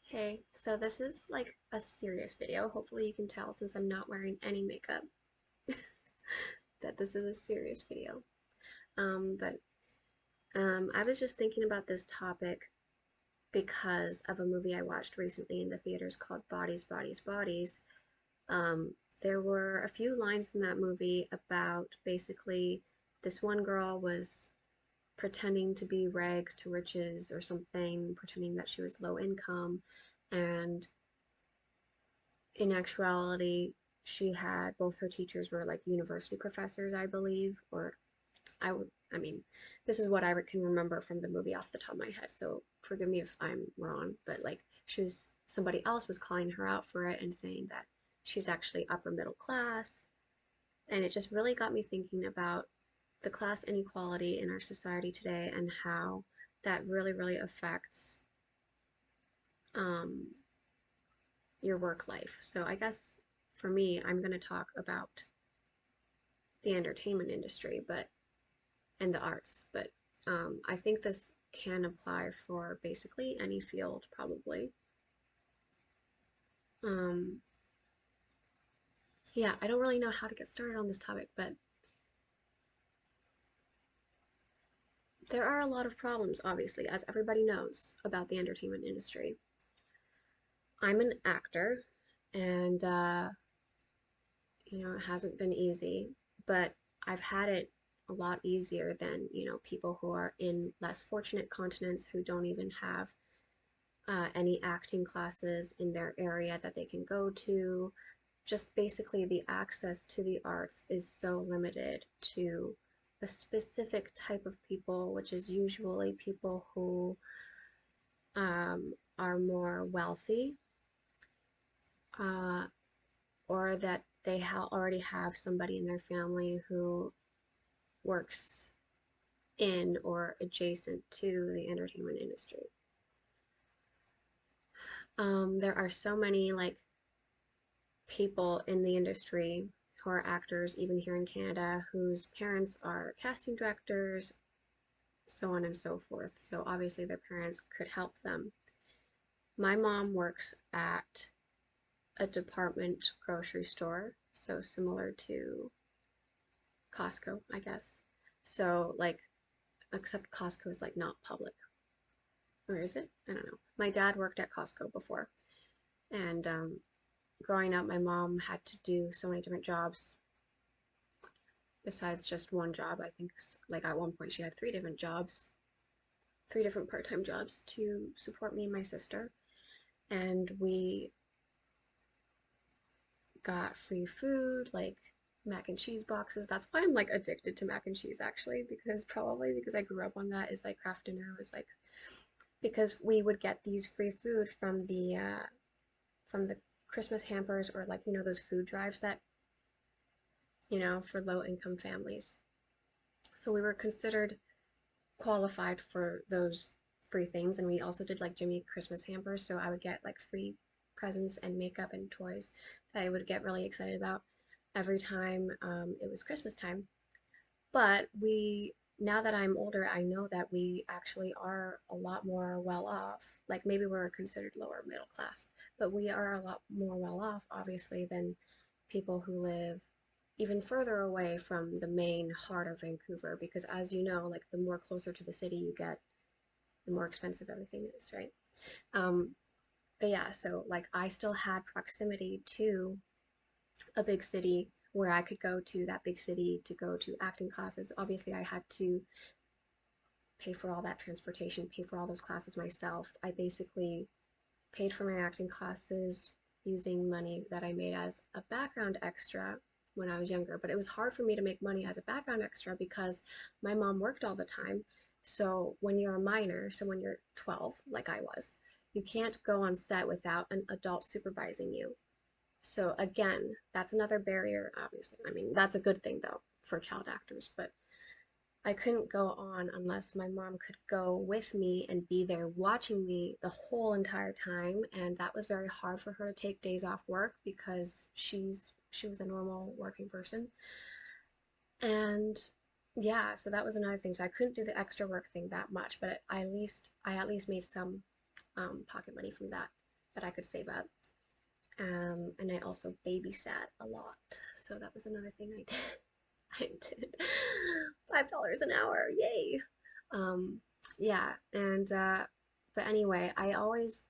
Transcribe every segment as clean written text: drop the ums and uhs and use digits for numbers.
Hey, so this is like a serious video. Hopefully you can tell since I'm not wearing any makeup that this is a serious video. But I was just thinking about this topic because of a movie I watched recently in the theaters called Bodies, Bodies, Bodies. Um, there were a few lines in that movie about basically this one girl was pretending to be rags to riches or something, pretending that she was low income, and in actuality, she had both her teachers were like university professors, I believe, or I mean, this is what I can remember from the movie off the top of my head, so forgive me if I'm wrong, but like somebody else was calling her out for it and saying that she's actually upper middle class, and it just really got me thinking about the class inequality in our society today and how that really affects um, your work life. So I guess for me, I'm going to talk about the entertainment industry, but and the arts, but I think this can apply for basically any field, probably. Um, yeah, I don't really know how to get started on this topic, but there are a lot of problems, obviously, as everybody knows about the entertainment industry. I'm an actor, and it hasn't been easy, but I've had it a lot easier than, people who are in less fortunate continents who don't even have any acting classes in their area that they can go to. Just basically, the access to the arts is so limited to a specific type of people, which is usually people who are more wealthy, uh, or that they already have somebody in their family who works in or adjacent to the entertainment industry. There are so many like people in the industry who are actors, even here in Canada, whose parents are casting directors, so on and so forth. So obviously their parents could help them. My mom works at a department grocery store, so similar to Costco, I guess. So like, except Costco is like not public. Or is it? I don't know. My dad worked at Costco before, and growing up, my mom had to do so many different jobs besides just one job. I think like at one point she had three different jobs, three different part-time jobs to support me and my sister. And we got free food, like mac and cheese boxes. That's why I'm like addicted to mac and cheese actually, because probably because I grew up on that is like craft dinner was like because we would get these free food from the Christmas hampers or like those food drives that for low income families. So we were considered qualified for those free things, and we also did like Jimmy Christmas hampers, so I would get like free presents and makeup and toys that I would get really excited about every time it was Christmas time. But now that I'm older, I know that we actually are a lot more well off. Like maybe we're considered lower middle class, but we are a lot more well off, obviously, than people who live even further away from the main heart of Vancouver. Because as you know, like the more closer to the city you get, the more expensive everything is, right? Um, but yeah, so like I still had proximity to a big city where I could go to that big city to go to acting classes. Obviously, I had to pay for all that transportation, pay for all those classes myself. I basically paid for my acting classes using money that I made as a background extra when I was younger. But it was hard for me to make money as a background extra because my mom worked all the time. So when you're a minor, so when you're 12, like I was, you can't go on set without an adult supervising you. So again, that's another barrier, obviously. I mean, that's a good thing though for child actors, but I couldn't go on unless my mom could go with me and be there watching me the whole entire time. And that was very hard for her to take days off work because she was a normal working person. And yeah, so that was another thing. So I couldn't do the extra work thing that much, but I at least made some pocket money from that. that I could save up. And I also babysat a lot, so that was another thing I did. I did $5 an hour, yay! Um, yeah, and but anyway, I always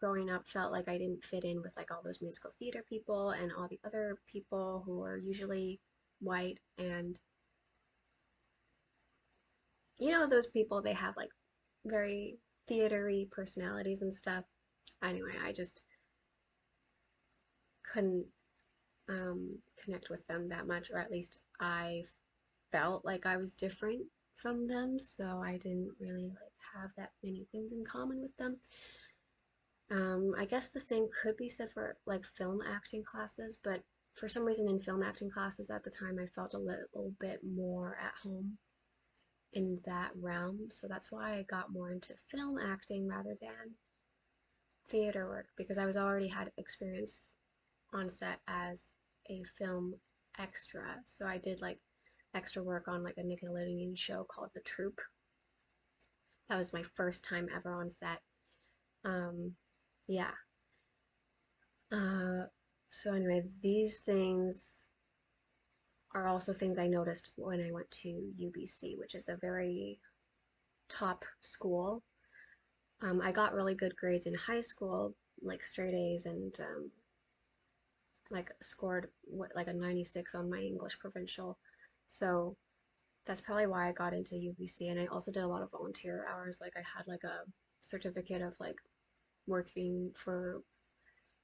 growing up felt like I didn't fit in with like all those musical theater people and all the other people who are usually white, and you know those people, they have like very theatery personalities and stuff. Anyway, I just couldn't connect with them that much, or at least I felt like I was different from them, so I didn't really like have that many things in common with them. I guess the same could be said for like film acting classes, but for some reason in film acting classes at the time I felt a little bit more at home in that realm, so that's why I got more into film acting rather than theater work, because I was already had experience on set as a film extra. So I did like extra work on like a Nickelodeon show called The Troop. That was my first time ever on set. Um, yeah. Uh, so anyway, these things are also things I noticed when I went to UBC, which is a very top school. I got really good grades in high school, like straight A's, and like scored like a 96 on my English provincial. So that's probably why I got into UBC. And I also did a lot of volunteer hours. Like I had like a certificate of like working for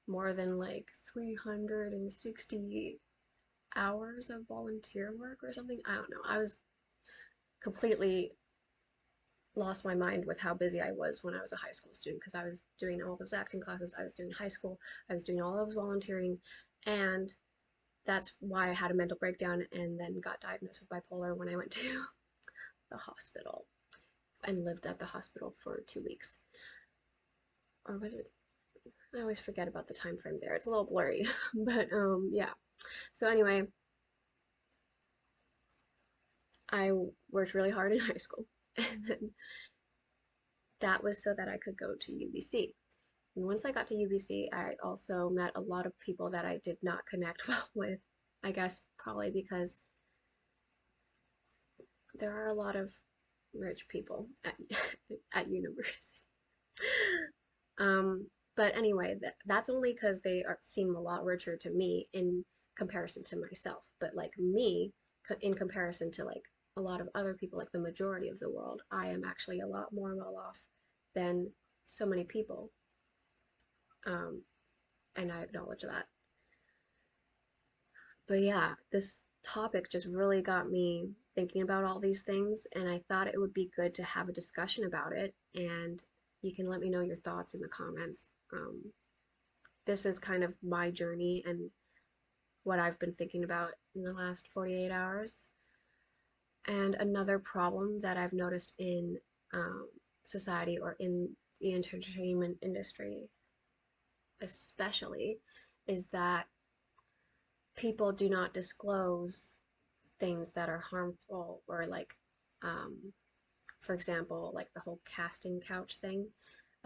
more than like 360 hours of volunteer work or something. I don't know. I was completely lost my mind with how busy I was when I was a high school student, because I was doing all those acting classes, I was doing high school, I was doing all those volunteering, and that's why I had a mental breakdown and then got diagnosed with bipolar when I went to the hospital and lived at the hospital for 2 weeks. Or was it? I always forget about the time frame there. It's a little blurry, but yeah. So anyway, I worked really hard in high school, and then that was so that I could go to UBC. And once I got to UBC, I also met a lot of people that I did not connect well with. I guess probably because there are a lot of rich people at at university. But anyway, that's only because they seem a lot richer to me in comparison to myself. But like me, in comparison to like a lot of other people, like the majority of the world, I am actually a lot more well off than so many people. Um, and I acknowledge that. But yeah, this topic just really got me thinking about all these things, and I thought it would be good to have a discussion about it. And you can let me know your thoughts in the comments. This is kind of my journey and what I've been thinking about in the last 48 hours. And another problem that I've noticed in society, or in the entertainment industry especially, is that people do not disclose things that are harmful, or like, um, for example, like the whole casting couch thing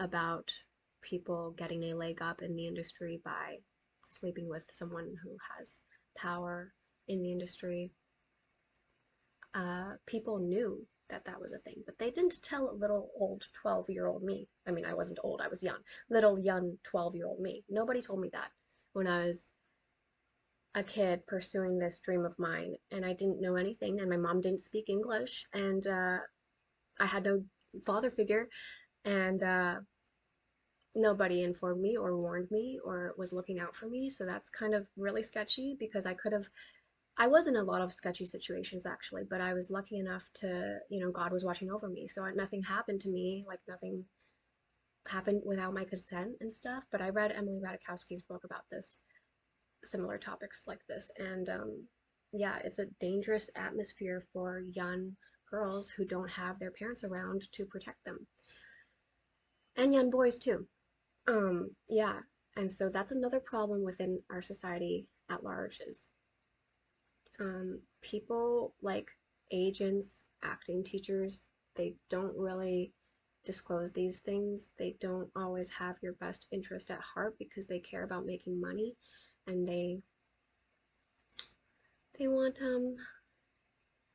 about people getting a leg up in the industry by sleeping with someone who has power in the industry. People knew that that was a thing, but they didn't tell little old 12-year-old me. I mean, I wasn't old, I was young. Little young 12-year-old me. Nobody told me that when I was a kid pursuing this dream of mine, and I didn't know anything, and my mom didn't speak English, and I had no father figure, and nobody informed me or warned me or was looking out for me. So that's kind of really sketchy, because I was in a lot of sketchy situations actually, but I was lucky enough to, God was watching over me. So nothing happened to me, like nothing happened without my consent and stuff. But I read Emily Ratajkowski's book about this, similar topics like this. And yeah, it's a dangerous atmosphere for young girls who don't have their parents around to protect them, and young boys too. Yeah, and so that's another problem within our society at large, is people like agents, acting teachers, they don't really. disclose these things, they don't always have your best interest at heart because they care about making money and they want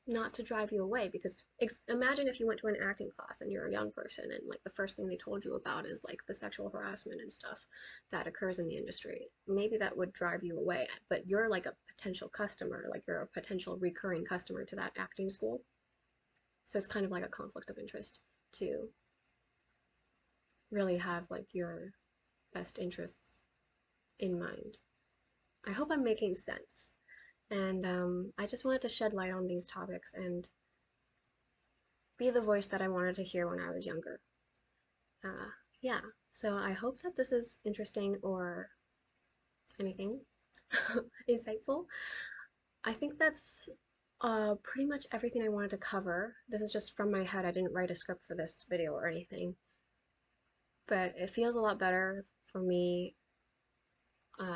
not to drive you away because imagine if you went to an acting class and you're a young person and like the first thing they told you about is like the sexual harassment and stuff that occurs in the industry. Maybe that would drive you away, but you're like a potential customer, like you're a potential recurring customer to that acting school. So it's kind of like a conflict of interest to really have like your best interests in mind. I hope I'm making sense. And I just wanted to shed light on these topics and be the voice that I wanted to hear when I was younger. Uh, yeah, so I hope that this is interesting or anything insightful. I think that's pretty much everything I wanted to cover. This is just from my head. I didn't write a script for this video or anything, but it feels a lot better for me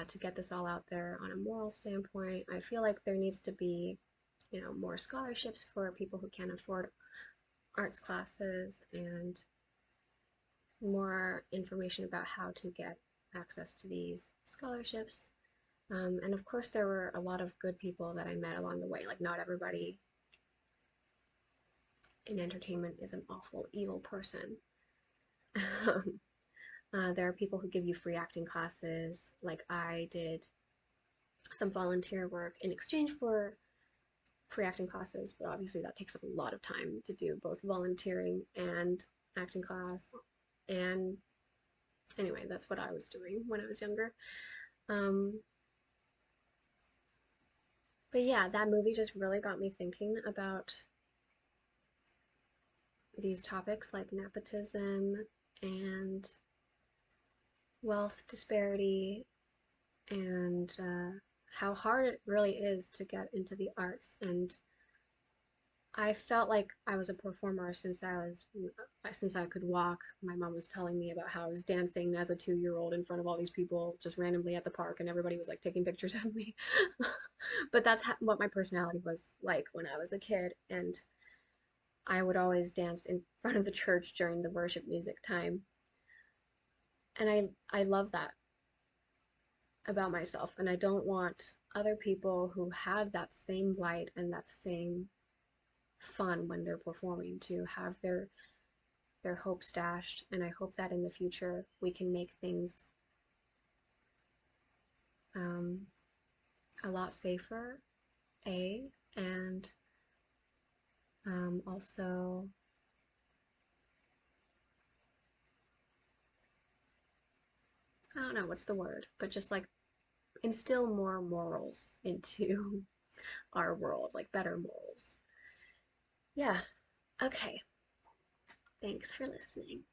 to get this all out there on a moral standpoint. I feel like there needs to be, more scholarships for people who can't afford arts classes and more information about how to get access to these scholarships. And of course, there were a lot of good people that I met along the way. Like, not everybody in entertainment is an awful, evil person. There are people who give you free acting classes. Like, I did some volunteer work in exchange for free acting classes, but obviously that takes up a lot of time to do both volunteering and acting class. And anyway, that's what I was doing when I was younger. Um, but yeah, that movie just really got me thinking about these topics like nepotism and wealth disparity and how hard it really is to get into the arts. And I felt like I was a performer since I could walk. My mom was telling me about how I was dancing as a 2-year-old in front of all these people just randomly at the park, and everybody was like taking pictures of me. But that's what my personality was like when I was a kid, and I would always dance in front of the church during the worship music time. And I love that about myself, and I don't want other people who have that same light and that same fun when they're performing to have their hopes dashed. And I hope that in the future we can make things um, a lot safer, and also I don't know what's the word, but just like instill more morals into our world, like better morals. Yeah. Okay. Thanks for listening.